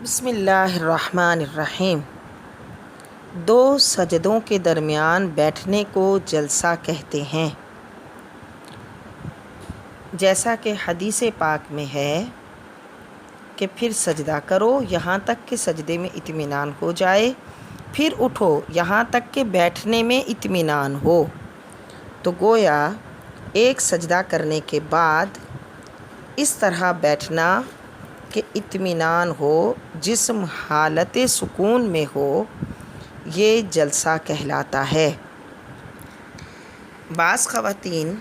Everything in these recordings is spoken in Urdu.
بسم اللہ الرحمن الرحیم۔ دو سجدوں کے درمیان بیٹھنے کو جلسہ کہتے ہیں، جیسا کہ حدیث پاک میں ہے کہ پھر سجدہ کرو یہاں تک کہ سجدے میں اطمینان ہو جائے، پھر اٹھو یہاں تک کہ بیٹھنے میں اطمینان ہو۔ تو گویا ایک سجدہ کرنے کے بعد اس طرح بیٹھنا کہ اطمینان ہو، جسم حالت سکون میں ہو، یہ جلسہ کہلاتا ہے۔ بعض خواتین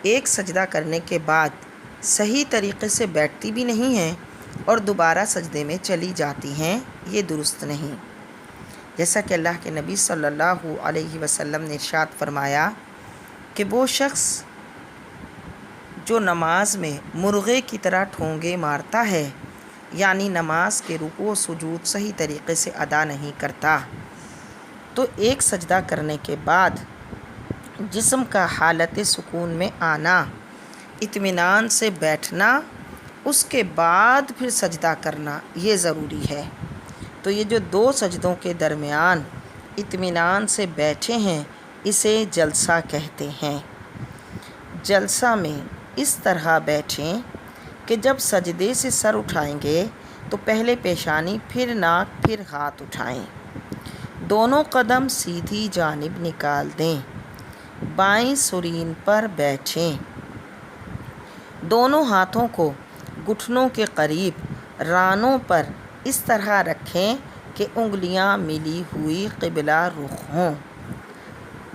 ایک سجدہ کرنے کے بعد صحیح طریقے سے بیٹھتی بھی نہیں ہیں اور دوبارہ سجدے میں چلی جاتی ہیں، یہ درست نہیں۔ جیسا کہ اللہ کے نبی صلی اللہ علیہ وسلم نے ارشاد فرمایا کہ وہ شخص جو نماز میں مرغے کی طرح ٹھونگے مارتا ہے، یعنی نماز کے رکوع و سجود صحیح طریقے سے ادا نہیں کرتا، تو ایک سجدہ کرنے کے بعد جسم کا حالت سکون میں آنا، اطمینان سے بیٹھنا، اس کے بعد پھر سجدہ کرنا، یہ ضروری ہے۔ تو یہ جو دو سجدوں کے درمیان اطمینان سے بیٹھے ہیں، اسے جلسہ کہتے ہیں۔ جلسہ میں اس طرح بیٹھیں کہ جب سجدے سے سر اٹھائیں گے تو پہلے پیشانی، پھر ناک، پھر ہاتھ اٹھائیں۔ دونوں قدم سیدھی جانب نکال دیں۔ بائیں سرین پر بیٹھیں۔ دونوں ہاتھوں کو گھٹنوں کے قریب رانوں پر اس طرح رکھیں کہ انگلیاں ملی ہوئی قبلہ رخ ہوں۔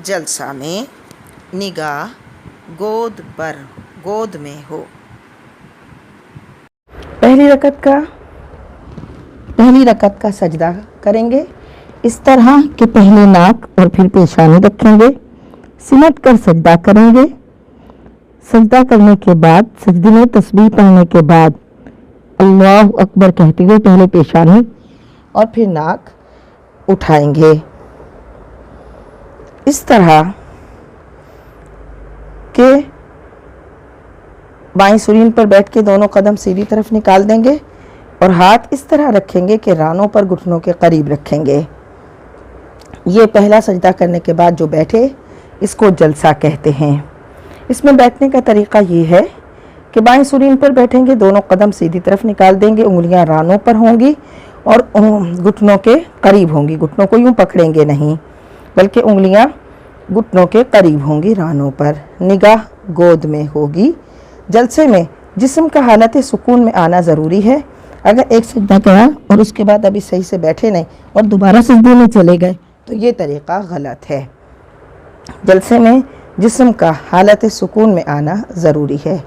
جلسہ میں نگاہ گود میں ہو۔ پہلی رکعت کا سجدہ کریں گے اس طرح کہ پہلے ناک اور پھر پیشانی رکھیں گے، سمٹ کر سجدہ کریں گے۔ سجدہ کرنے کے بعد سجدے میں تسبیح پڑھنے کے بعد اللہ اکبر کہتے ہوئے پہلے پیشانی اور پھر ناک اٹھائیں گے۔ اس طرح کہ بائیں سرین پر بیٹھ کے دونوں قدم سیدھی طرف نکال دیں گے اور ہاتھ اس طرح رکھیں گے کہ رانوں پر گھٹنوں کے قریب رکھیں گے۔ یہ پہلا سجدہ کرنے کے بعد جو بیٹھے، اس کو جلسہ کہتے ہیں۔ اس میں بیٹھنے کا طریقہ یہ ہے کہ بائیں سرین پر بیٹھیں گے، دونوں قدم سیدھی طرف نکال دیں گے، انگلیاں رانوں پر ہوں گی اور گھٹنوں کے قریب ہوں گی۔ گھٹنوں کو یوں پکڑیں گے نہیں، بلکہ انگلیاں گھٹنوں کے قریب ہوں گی، رانوں پر۔ نگاہ گود میں ہوگی۔ جلسے میں جسم کا حالت سکون میں آنا ضروری ہے۔ اگر ایک سجدہ کرا اور اس کے بعد ابھی صحیح سے بیٹھے نہیں اور دوبارہ سجدے میں چلے گئے تو یہ طریقہ غلط ہے۔ جلسے میں جسم کا حالت سکون میں آنا ضروری ہے۔